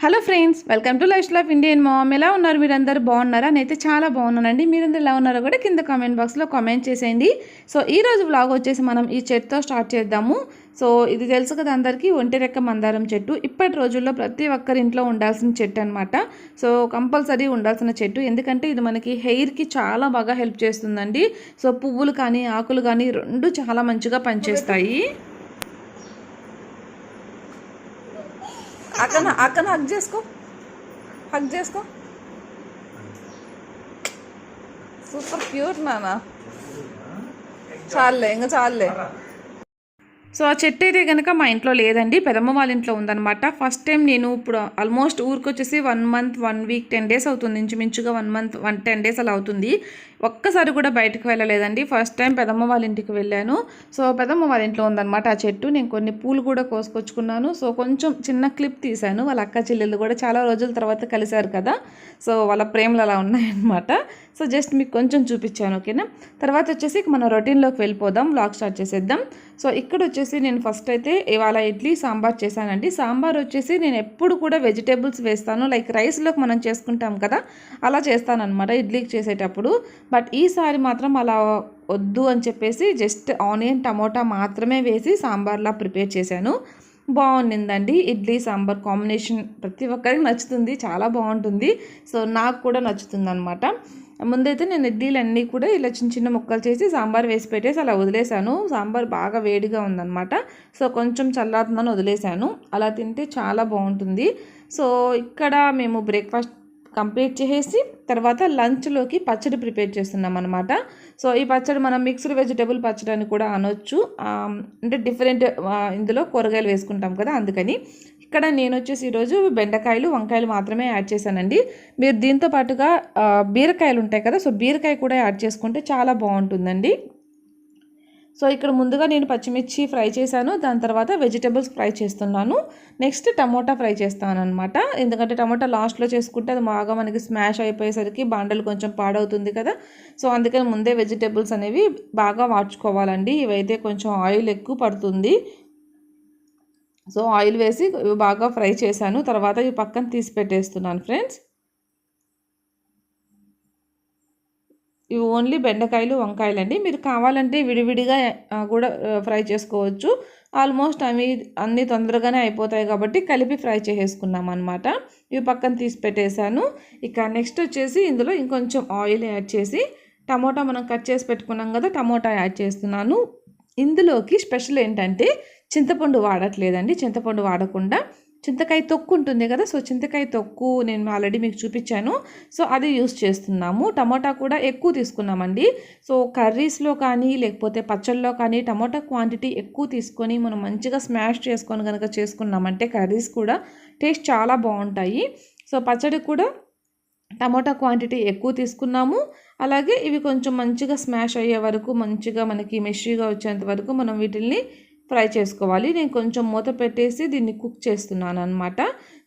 Hello friends, welcome to life of Indian ma'am. ఎలా ఉన్నారు మీరందరూ? బాగున్నారా? నేనైతే చాలా బాగున్నానండి. మీరందరూ ఎలా ఉన్నారో కూడా కింద కామెంట్ బాక్స్లో కామెంట్ చేసేయండి. సో ఈరోజు వ్లాగ్ వచ్చేసి మనం ఈ చెట్టుతో స్టార్ట్ చేద్దాము. సో ఇది తెలుసు కదా అందరికీ, ఒంటిరెక్క మందారం చెట్టు. ఇప్పటి రోజుల్లో ప్రతి ఒక్కరి ఇంట్లో ఉండాల్సిన చెట్టు అనమాట. సో కంపల్సరీ ఉండాల్సిన చెట్టు, ఎందుకంటే ఇది మనకి హెయిర్కి చాలా బాగా హెల్ప్ చేస్తుందండి. సో పువ్వులు కానీ ఆకులు కానీ రెండు చాలా మంచిగా పనిచేస్తాయి. అక్కన హగ్ చేసుకో. సూపర్ క్యూట్ నానా. చాలే ఇంకా చాలే. సో ఆ చెట్టు అయితే కనుక మా ఇంట్లో లేదండి, పెదమ్మ వాళ్ళ ఇంట్లో ఉందన్నమాట. ఫస్ట్ టైం నేను ఇప్పుడు ఆల్మోస్ట్ ఊరికి వచ్చేసి 1 మంత్ 1 వీక్ 10 డేస్ అవుతుంది, ఇంచుమించుగా 1 మంత్ 10 డేస్ అలా అవుతుంది. ఒక్కసారి కూడా బయటకు వెళ్ళలేదండి. ఫస్ట్ టైం పెదమ్మ వాళ్ళ ఇంటికి వెళ్ళాను. సో పెదమ్మ వాళ్ళ ఇంట్లో ఉందన్నమాట ఆ చెట్టు. నేను కొన్ని పూలు కూడా కోసుకొచ్చుకున్నాను. సో కొంచెం చిన్న క్లిప్ తీశాను. వాళ్ళ అక్క చెల్లెళ్ళు కూడా చాలా రోజుల తర్వాత కలిశారు కదా, సో వాళ్ళ ప్రేమలు అలా ఉన్నాయన్నమాట. సో జస్ట్ మీకు కొంచెం చూపించాను, ఓకేనా. తర్వాత వచ్చేసి మన రొటీన్లోకి వెళ్ళిపోదాం, వ్లాగ్ స్టార్ట్ చేసేద్దాం. సో ఇక్కడ వచ్చేసి నేను ఫస్ట్ అయితే ఇవాళ ఇడ్లీ సాంబార్ చేశానండి. సాంబార్ వచ్చేసి నేను ఎప్పుడు కూడా వెజిటేబుల్స్ వేస్తాను, లైక్ రైస్లోకి మనం చేసుకుంటాం కదా అలా చేస్తానన్నమాట ఇడ్లీకి చేసేటప్పుడు. బట్ ఈసారి మాత్రం అలా వద్దు అని చెప్పేసి జస్ట్ ఆనియన్ టమోటా మాత్రమే వేసి సాంబార్లా ప్రిపేర్ చేశాను. బాగుండిందండి. ఇడ్లీ సాంబార్ కాంబినేషన్ ప్రతి ఒక్కరికి నచ్చుతుంది, చాలా బాగుంటుంది. సో నాకు కూడా నచ్చుతుంది అనమాట. ముందైతే నేను ఇడ్లీలన్నీ కూడా ఇలా చిన్న చిన్న ముక్కలు చేసి సాంబార్ వేసి పెట్టేసి అలా వదిలేశాను. సాంబార్ బాగా వేడిగా ఉందన్నమాట. సో కొంచెం చల్లారుతుందని వదిలేశాను. అలా తింటే చాలా బాగుంటుంది. సో ఇక్కడ మేము బ్రేక్ఫాస్ట్ కంప్లీట్ చేసేసి తర్వాత లంచ్లోకి పచ్చడి ప్రిపేర్ చేస్తున్నాం అనమాట. సో ఈ పచ్చడి మనం మిక్స్డ్ వెజిటేబుల్ పచ్చడి అని కూడా అనొచ్చు, అంటే డిఫరెంట్ ఇందులో కూరగాయలు వేసుకుంటాం కదా అందుకని. ఇక్కడ నేను వచ్చేసి ఈరోజు బెండకాయలు వంకాయలు మాత్రమే యాడ్ చేశానండి. మీరు దీంతో పాటుగా బీరకాయలు ఉంటాయి కదా, సో బీరకాయ కూడా యాడ్ చేసుకుంటే చాలా బాగుంటుందండి. సో ఇక్కడ ముందుగా నేను పచ్చిమిర్చి ఫ్రై చేశాను, దాని తర్వాత వెజిటేబుల్స్ ఫ్రై చేస్తున్నాను. నెక్స్ట్ టమోటా ఫ్రై చేస్తాను అనమాట. ఎందుకంటే టమోటా లాస్ట్లో చేసుకుంటే అది బాగా మనకి స్మాష్ అయిపోయేసరికి బాండలు కొంచెం పాడవుతుంది కదా. సో అందుకని ముందే వెజిటేబుల్స్ అనేవి బాగా వాడ్చుకోవాలండి. ఇవైతే కొంచెం ఆయిల్ ఎక్కువ పడుతుంది. సో ఆయిల్ వేసి బాగా ఫ్రై చేశాను. తర్వాత ఇవి పక్కన తీసి పెట్టేస్తున్నాను ఫ్రెండ్స్. ఇవి ఓన్లీ బెండకాయలు వంకాయలు అండి. మీరు కావాలంటే విడివిడిగా కూడా ఫ్రై చేసుకోవచ్చు. ఆల్మోస్ట్ అవి అన్నీ తొందరగానే అయిపోతాయి కాబట్టి కలిపి ఫ్రై చేసేసుకున్నాం అనమాట. ఇవి పక్కన తీసి పెట్టేశాను. ఇక నెక్స్ట్ వచ్చేసి ఇందులో ఇంకొంచెం ఆయిల్ యాడ్ చేసి టమోటా మనం కట్ చేసి పెట్టుకున్నాం కదా, టమోటా యాడ్ చేస్తున్నాను. ఇందులోకి స్పెషల్ ఏంటంటే చింతపండు వాడట్లేదండి. చింతపండు వాడకుండా చింతకాయ తొక్కు ఉంటుంది కదా, సో చింతకాయ తొక్కు నేను ఆల్రెడీ మీకు చూపించాను. సో అది యూస్ చేస్తున్నాము. టమోటా కూడా ఎక్కువ తీసుకున్నామండి. సో కర్రీస్లో కానీ లేకపోతే పచ్చళ్ళలో కానీ టమోటా క్వాంటిటీ ఎక్కువ తీసుకొని మనం మంచిగా స్మాష్ చేసుకొని కనుక చేసుకున్నామంటే కర్రీస్ కూడా టేస్ట్ చాలా బాగుంటాయి. సో పచ్చడి కూడా టమోటా క్వాంటిటీ ఎక్కువ తీసుకున్నాము. అలాగే ఇవి కొంచెం మంచిగా స్మాష్ అయ్యే వరకు, మంచిగా మనకి మెషీగా వచ్చేంత వరకు మనం వీటిల్ని ఫ్రై చేసుకోవాలి. నేను కొంచెం మూత పెట్టేసి దీన్ని కుక్ చేస్తున్నాను అనమాట.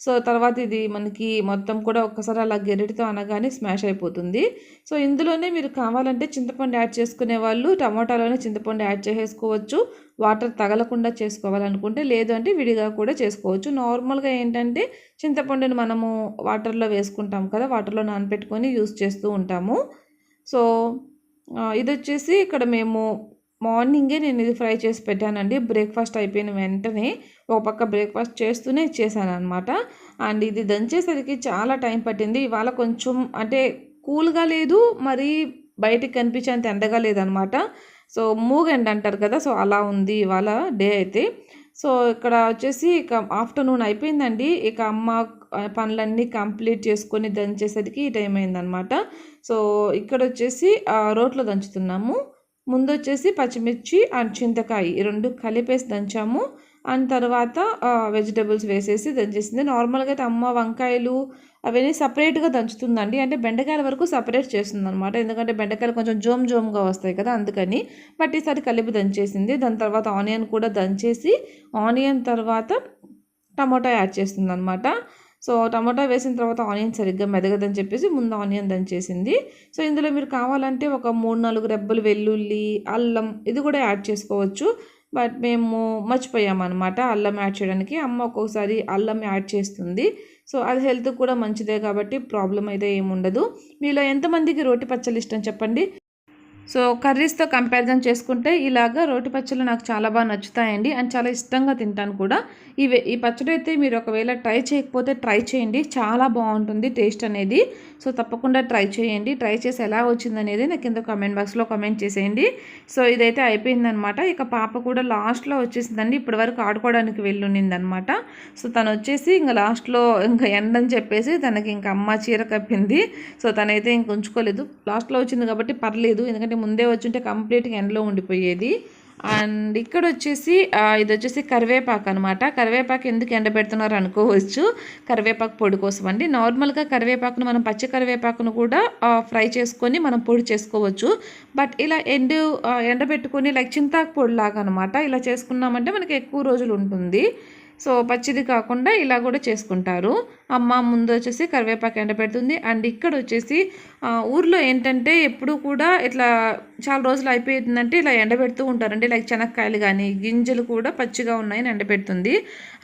సో తర్వాత ఇది మనకి మొత్తం కూడా ఒక్కసారి అలా గెరిటితో అనగానే స్మాష్ అయిపోతుంది. సో ఇందులోనే మీరు కావాలంటే చింతపండు యాడ్ చేసుకునే వాళ్ళు టమోటాలోనే చింతపండు యాడ్ చేసేసుకోవచ్చు. వాటర్ తగలకుండా చేసుకోవాలనుకుంటే, లేదు అంటే విడిగా కూడా చేసుకోవచ్చు. నార్మల్గా ఏంటంటే చింతపండుని మనము వాటర్లో వేసుకుంటాం కదా, వాటర్లో నానబెట్టుకొని యూస్ చేస్తూ ఉంటాము. సో ఇది వచ్చేసి ఇక్కడ మేము మార్నింగే నేను ఇది ఫ్రై చేసి పెట్టానండి. బ్రేక్ఫాస్ట్ అయిపోయిన వెంటనే ఒక పక్క బ్రేక్ఫాస్ట్ చేస్తూనే ఇచ్చేసాను అనమాట. అండ్ ఇది దంచేసరికి చాలా టైం పట్టింది. ఇవాళ కొంచెం అంటే కూల్గా లేదు, మరి బయటికి కనిపించేంత ఎండగా లేదనమాట. సో మూగెండ్ అంటారు కదా, సో అలా ఉంది ఇవాళ డే అయితే. సో ఇక్కడ వచ్చేసి ఇక ఆఫ్టర్నూన్ అయిపోయిందండి. ఇక అమ్మ పనులన్నీ కంప్లీట్ చేసుకొని దంచేసరికి ఈ టైం అయిందనమాట. సో ఇక్కడ వచ్చేసి రోట్లో దంచుతున్నాము. ముందు వచ్చేసి పచ్చిమిర్చి అండ్ చింతకాయ ఈ రెండు కలిపేసి దంచాము. అండ్ తర్వాత వెజిటేబుల్స్ వేసేసి దంచేసింది. నార్మల్గా అయితే అమ్మ వంకాయలు అవన్నీ సపరేట్గా దంచుతుందండి, అంటే బెండకాయల వరకు సపరేట్ చేస్తుంది అనమాట. ఎందుకంటే బెండకాయలు కొంచెం జోమ్గా వస్తాయి కదా అందుకని. బట్ ఈసారి కలిపి దంచేసింది. దాని తర్వాత ఆనియన్ కూడా దంచేసి ఆనియన్ తర్వాత టమోటా యాడ్ చేస్తుంది అనమాట. సో టమాటా వేసిన తర్వాత ఆనియన్ సరిగ్గా మెదగదని చెప్పేసి ముందు ఆనియన్ దంచేసింది. సో ఇందులో మీరు కావాలంటే ఒక 3-4 రెబ్బలు వెల్లుల్లి, అల్లం ఇది కూడా యాడ్ చేసుకోవచ్చు. బట్ మేము మర్చిపోయామన్నమాట అల్లం యాడ్ చేయడానికి. అమ్మ ఒక్కొక్కసారి అల్లం యాడ్ చేస్తుంది. సో అది హెల్త్‌కి కూడా మంచిదే కాబట్టి ప్రాబ్లమ్ అయితే ఏముండదు. మీలో ఎంతమందికి రోటి పచ్చళ్ళు ఇష్టం చెప్పండి? సో కర్రీస్‌తో కంపారిజన్ చేసుకుంటే ఇలాగ రోటి పచ్చళ్ళు నాకు చాలా బాగా నచ్చుతాయండి. అండ్ చాలా ఇష్టంగా తింటాను కూడా. ఈ పచ్చడైతే మీరు ఒకవేళ ట్రై చేయకపోతే ట్రై చేయండి. చాలా బావుంటుంది టేస్ట్ అనేది. సో తప్పకుండా ట్రై చేయండి. ట్రై చేసి ఎలా వచ్చిందనేది నాకు కింద కామెంట్ బాక్స్‌లో కామెంట్ చేసేయండి. సో ఇదైతే అయిపోయిందనమాట. ఇక పాప కూడా లాస్ట్‌లో వచ్చేసిందండి. ఇప్పటివరకు ఆడుకోవడానికి వెళ్ళుండిందనమాట. సో తనొచ్చేసి ఇంక లాస్ట్‌లో ఇంక ఎండని చెప్పేసి తనకి ఇంక అమ్మ చీర కప్పింది. సో తనైతే ఇంక ఉంచుకోలేదు. లాస్ట్‌లో వచ్చింది కాబట్టి పర్లేదు. ఎందుకంటే ముందే వచ్చుంటే కంప్లీట్‌గా ఎండలో ఉండిపోయేది. అండ్ ఇక్కడొచ్చేసి ఇదొచ్చేసి కరివేపాకు అనమాట. కరివేపాకు ఎందుకు ఎండబెడుతున్నారు అనుకోవచ్చు. కరివేపాకు పొడి కోసం అండి. నార్మల్‌గా కరివేపాకును మనం పచ్చి కరివేపాకును కూడా ఫ్రై చేసుకొని మనం పొడి చేసుకోవచ్చు. బట్ ఇలా ఎండబెట్టుకొని లైక్ చింతాకు పొడిలాగా అనమాట. ఇలా చేసుకున్నామంటే మనకి ఎక్కువ రోజులు ఉంటుంది. సో పచ్చిది కాకుండా ఇలా కూడా చేసుకుంటారు. అమ్మ ముందు వచ్చేసి కరివేపాకు ఎండబెడుతుంది. అండ్ ఇక్కడ వచ్చేసి ఊర్లో ఏంటంటే ఎప్పుడు కూడా ఇట్లా చాలా రోజులు అయిపోయిందంటే ఇలా ఎండబెడుతూ ఉంటారండి. లైక్ చెనక్కాయలు కానీ గింజలు కూడా పచ్చిగా ఉన్నాయని ఎండబెడుతుంది.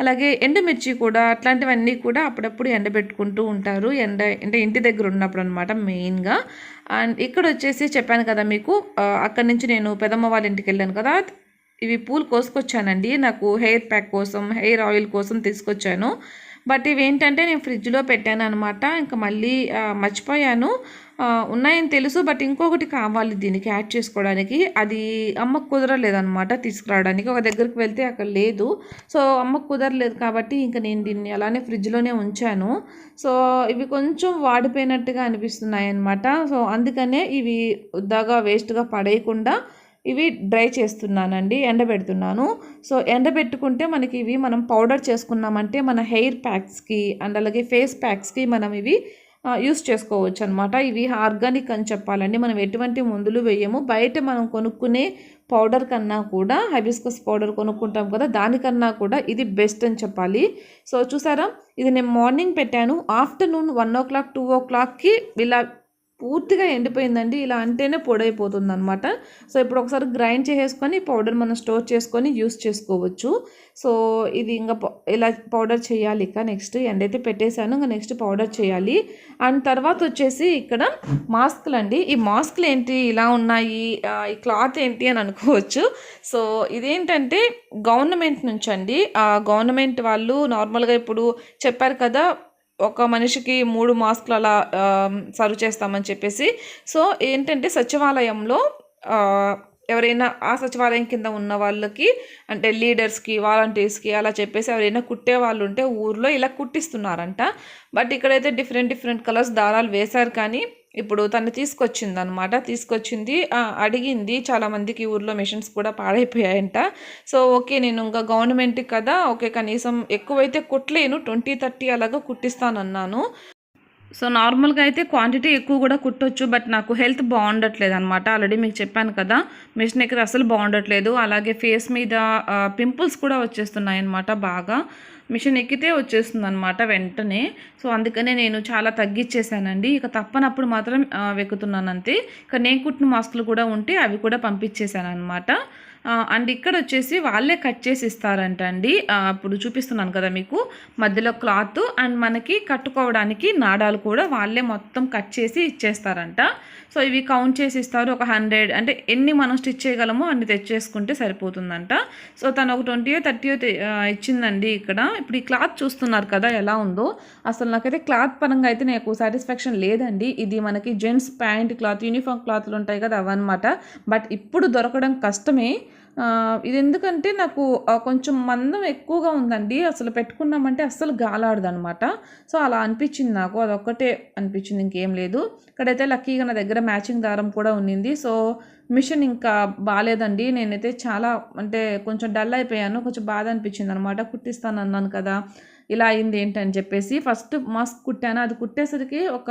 అలాగే ఎండుమిర్చి కూడా అట్లాంటివన్నీ కూడా అప్పుడప్పుడు ఎండబెట్టుకుంటూ ఉంటారు. అంటే ఇంటి దగ్గర ఉన్నప్పుడు అనమాట మెయిన్గా. అండ్ ఇక్కడ వచ్చేసి చెప్పాను కదా మీకు, అక్కడి నుంచి నేను పెదమ్మ వాళ్ళ ఇంటికి వెళ్ళాను కదా, ఇవి పూలు కోసుకొచ్చానండి. నాకు హెయిర్ ప్యాక్ కోసం, హెయిర్ ఆయిల్ కోసం తీసుకొచ్చాను. బట్ ఇవేంటంటే నేను ఫ్రిడ్జ్‌లో పెట్టాను అనమాట. ఇంకా మళ్ళీ మర్చిపోయాను. ఉన్నాయని తెలుసు బట్ ఇంకొకటి కావాలి దీనికి యాడ్ చేసుకోవడానికి. అది అమ్మకు కుదరలేదనమాట తీసుకురావడానికి. ఒక దగ్గరికి వెళ్తే అక్కడ లేదు. సో అమ్మకు కుదరలేదు కాబట్టి ఇంక నేను దీన్ని అలానే ఫ్రిడ్జ్‌లోనే ఉంచాను. సో ఇవి కొంచెం వాడిపోయినట్టుగా అనిపిస్తున్నాయన్నమాట. సో అందుకనే ఇవి వృధాగా వేస్ట్‌గా పడేయకుండా ఇవి డ్రై చేస్తున్నానండి, ఎండబెడుతున్నాను. సో ఎండబెట్టుకుంటే మనకి ఇవి మనం పౌడర్ చేసుకున్నామంటే మన హెయిర్ ప్యాక్స్‌కి అండ్ అలాగే ఫేస్ ప్యాక్స్‌కి మనం ఇవి యూస్ చేసుకోవచ్చు అనమాట. ఇవి ఆర్గానిక్ అని చెప్పాలండి. మనం ఎటువంటి మందులు వేయము. బయట మనం కొనుక్కునే పౌడర్ కన్నా కూడా హైబిస్కస్ పౌడర్ కొనుక్కుంటాం కదా, దానికన్నా కూడా ఇది బెస్ట్ అని చెప్పాలి. సో చూసారా, ఇది నేను మార్నింగ్ పెట్టాను. ఆఫ్టర్నూన్ 1:00, 2:00కి ఇలా పూర్తిగా ఎండిపోయిందండి. ఇలా అంటేనే పొడైపోతుందనమాట. సో ఇప్పుడు ఒకసారి గ్రైండ్ చేసేసుకొని పౌడర్ మనం స్టోర్ చేసుకొని యూస్ చేసుకోవచ్చు. సో ఇది ఇంకా ఇలా పౌడర్ చేయాలి. ఇక నెక్స్ట్ ఎండైతే పెట్టేశాను. ఇంకా నెక్స్ట్ పౌడర్ చేయాలి. అండ్ తర్వాత వచ్చేసి ఇక్కడ మాస్కులు అండి. ఈ మాస్కులు ఏంటి ఇలా ఉన్నాయి, ఈ క్లాత్ ఏంటి అని అనుకోవచ్చు. సో ఇదేంటంటే గవర్నమెంట్ నుంచి అండి. గవర్నమెంట్ వాళ్ళు నార్మల్గా ఇప్పుడు చెప్పారు కదా, ఒక మనిషికి 3 మాస్కులు అలా సర్వ్ చేస్తామని చెప్పేసి. సో ఏంటంటే సచివాలయంలో ఎవరైనా ఆ సచివాలయం కింద ఉన్న వాళ్ళకి, అంటే లీడర్స్‌కి, వాలంటీర్స్‌కి అలా చెప్పేసి ఎవరైనా కుట్టే వాళ్ళు ఉంటే ఊర్లో ఇలా కుట్టిస్తున్నారంట. బట్ ఇక్కడైతే డిఫరెంట్ కలర్స్ దారాలు వేశారు. కానీ ఇప్పుడు తను తీసుకొచ్చింది అడిగింది. చాలామందికి ఊర్లో మెషిన్స్ కూడా పాడైపోయాయంట. సో ఓకే, నేను ఇంకా గవర్నమెంట్‌కి కదా, ఓకే కనీసం ఎక్కువైతే కుట్టలేను, 20, 30 అలాగా కుట్టిస్తానన్నాను. సో నార్మల్గా అయితే క్వాంటిటీ ఎక్కువ కూడా కుట్టొచ్చు. బట్ నాకు హెల్త్ బాగుండట్లేదు అనమాట. ఆల్రెడీ మీకు చెప్పాను కదా, మిషన్ ఎక్కితే అసలు బాగుండట్లేదు. అలాగే ఫేస్ మీద పింపుల్స్ కూడా వచ్చేస్తున్నాయి అనమాట బాగా. మిషన్ ఎక్కితే వచ్చేస్తుంది అనమాట వెంటనే. సో అందుకనే నేను చాలా తగ్గించేసానండి. ఇక తప్పనప్పుడు మాత్రం వెక్కుతున్నాను అంతే. ఇక నేను కుట్టిన మాస్కులు కూడా ఉంటే అవి కూడా పంపించేశాను అనమాట. అండ్ ఇక్కడ వచ్చేసి వాళ్ళే కట్ చేసి ఇస్తారంట అండి. ఇప్పుడు చూపిస్తున్నాను కదా మీకు, మధ్యలో క్లాత్ అండ్ మనకి కట్టుకోవడానికి నాడాలు కూడా వాళ్ళే మొత్తం కట్ చేసి ఇచ్చేస్తారంట. సో ఇవి కౌంట్ చేసి ఇస్తారు. ఒక 100 అంటే ఎన్ని మనం స్టిచ్ చేయగలమో అన్ని తెచ్చేసుకుంటే సరిపోతుందంట. సో తను ఒక 20, 30 ఇచ్చిందండి ఇక్కడ. ఇప్పుడు ఈ క్లాత్ చూస్తున్నారు కదా ఎలా ఉందో. అసలు నాకైతే క్లాత్ పరంగా అయితే నాకు సాటిస్ఫాక్షన్ లేదండి. ఇది మనకి జెంట్స్ ప్యాంట్ క్లాత్, యూనిఫామ్ క్లాత్లు ఉంటాయి కదా అవన్నమాట. బట్ ఇప్పుడు దొరకడం కష్టమే. ఇది ఎందుకంటే నాకు కొంచెం మందం ఎక్కువగా ఉందండి. అసలు పెట్టుకున్నామంటే అస్సలు గాలాడదనమాట. సో అలా అనిపించింది నాకు. అదొక్కటే అనిపించింది, ఇంకేం లేదు. ఇక్కడైతే లక్కీగా నా దగ్గర మ్యాచింగ్ దారం కూడా ఉన్నింది. సో మిషన్ ఇంకా బాలేదండి. నేనైతే చాలా అంటే కొంచెం డల్ అయిపోయాను. కొంచెం బాధ అనిపించింది అనమాట. కుట్టిస్తాను అన్నాను కదా, ఇలా అయింది ఏంటని చెప్పేసి. ఫస్ట్ మాస్క్ కుట్టాను. అది కుట్టేసరికి ఒక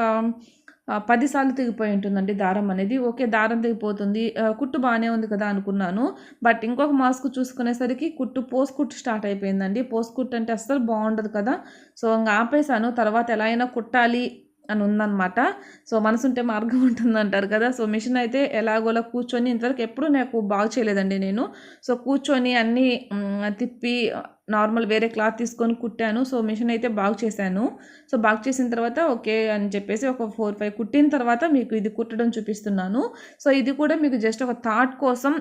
10 సార్లు తెగిపోయి ఉంటుందండి దారం అనేది. ఓకే, దారం తెగిపోతుంది, కుట్టు బాగానే ఉంది కదా అనుకున్నాను. బట్ ఇంకొక మాస్క్ చూసుకునేసరికి పోస్ కుట్టు స్టార్ట్ అయిపోయిందండి. పోస్ కుట్టు అంటే అస్సలు బాగుండదు కదా. సో ఇంకా ఆపేసాను. తర్వాత ఎలా అయినా కుట్టాలి అని ఉందన్నమాట. సో మనసుంటే మార్గం ఉంటుందంటారు కదా. సో మిషన్ అయితే ఎలాగోలా కూర్చొని ఇంతవరకు ఎప్పుడు నాకు బాగు చేయలేదండి నేను. సో కూర్చొని అన్నీ తిప్పి నార్మల్ వేరే క్లాత్ తీసుకొని కుట్టాను. సో మిషన్ అయితే బాగు చేశాను. సో బాగు చేసిన తర్వాత ఓకే అని చెప్పేసి ఒక 4, 5 కుట్టిన తర్వాత మీకు ఇది కుట్టడం చూపిస్తున్నాను. సో ఇది కూడా మీకు జస్ట్ ఒక థాట్ కోసం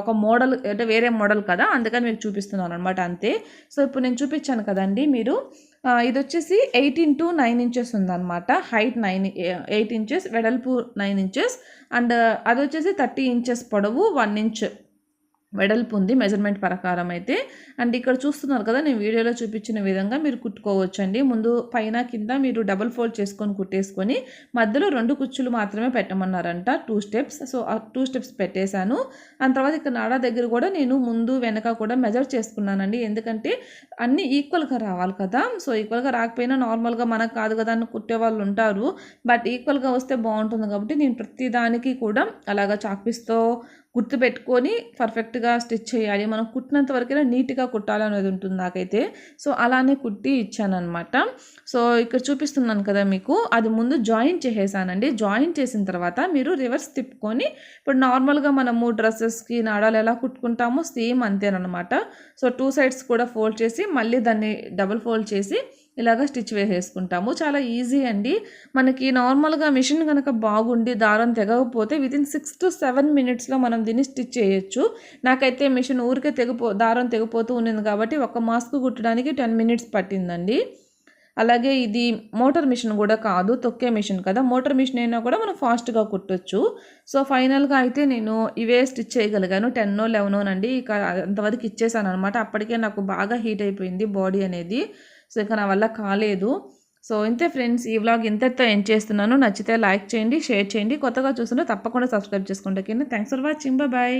ఒక మోడల్ అంటే వేరే మోడల్ కదా, అందుకని మీకు చూపిస్తున్నాను అనమాట అంతే. సో ఇప్పుడు నేను చూపించాను కదండి మీరు, ఇది వచ్చేసి 8x9 ఇంచెస్ ఉందన్నమాట. హైట్ 8 ఇంచెస్, వెడల్పు 9 ఇంచెస్, అండ్ అది వచ్చేసి 30 ఇంచెస్ పొడవు, 1 ఇంచ్ వెడల్పు ఉంది మెజర్మెంట్ ప్రకారం అయితే. అండ్ ఇక్కడ చూస్తున్నారు కదా, నేను వీడియోలో చూపించిన విధంగా మీరు కుట్టుకోవచ్చండి. ముందు పైన కింద మీరు డబుల్ ఫోల్డ్ చేసుకొని కుట్టేసుకొని మధ్యలో 2 కుచ్చులు మాత్రమే పెట్టమన్నారంట, 2 స్టెప్స్. సో ఆ 2 స్టెప్స్ పెట్టేశాను. అండ్ తర్వాత ఇక్కడ నాడా దగ్గర కూడా నేను ముందు వెనక కూడా మెజర్ చేసుకున్నానండి, ఎందుకంటే అన్నీ ఈక్వల్గా రావాలి కదా. సో ఈక్వల్గా రాకపోయినా నార్మల్గా మనకు కాదు కదా అని కుట్టే వాళ్ళు ఉంటారు, బట్ ఈక్వల్గా వస్తే బాగుంటుంది కాబట్టి నేను ప్రతి దానికి కూడా అలాగా చాక్పీస్తో గుర్తుపెట్టుకొని పర్ఫెక్ట్గా స్టిచ్ చేయాలి, మనం కుట్టినంత వరకైనా నీట్గా కుట్టాలనేది ఉంటుంది నాకైతే. సో అలానే కుట్టి ఇచ్చానమాట. సో ఇక్కడ చూపిస్తున్నాను కదా మీకు, అది ముందు జాయిన్ చేసేసానండి. జాయిన్ చేసిన తర్వాత మీరు రివర్స్ తిప్పుకొని, ఇప్పుడు నార్మల్గా మనము డ్రెస్సెస్కి నాడాలు ఎలా కుట్టుకుంటామో సేమ్ అంతేనమాట. సో 2 సైడ్స్ కూడా ఫోల్డ్ చేసి మళ్ళీ దాన్ని డబుల్ ఫోల్డ్ చేసి ఇలాగ స్టిచ్ వేసేసుకుంటాము. చాలా ఈజీ అండి. మనకి నార్మల్గా మిషన్ కనుక బాగుండి దారం తెగకపోతే వితిన్ 6 to 7 మినిట్స్లో మనం దీన్ని స్టిచ్ చేయొచ్చు. నాకైతే మిషన్ ఊరికే దారం తెగిపోతూ ఉన్నింది కాబట్టి ఒక మాస్క్ కుట్టడానికి 10 మినిట్స్ పట్టిందండి. అలాగే ఇది మోటార్ మిషన్ కూడా కాదు, తొక్కే మిషన్ కదా. మోటార్ మిషన్ అయినా కూడా మనం ఫాస్ట్గా కుట్టొచ్చు. సో ఫైనల్గా అయితే నేను ఇవే స్టిచ్ చేయగలిగాను. 10 or 11 అండి, ఇక అంతవరకు ఇచ్చేసాను అనమాట. అప్పటికే నాకు బాగా హీట్ అయిపోయింది బాడీ అనేది. సో ఇక నా వల్ల కాలేదు. సో ఇంతే ఫ్రెండ్స్, ఈ వ్లాగ్ ఇంతటితో ఎండ్ చేస్తున్నాను. నచ్చితే లైక్ చేయండి, షేర్ చేయండి, కొత్తగా చూస్తుంటే తప్పకుండా సబ్స్క్రైబ్ చేసుకోండి. ఓకేనా, థ్యాంక్స్ ఫర్ వాచింగ్, బాయ్.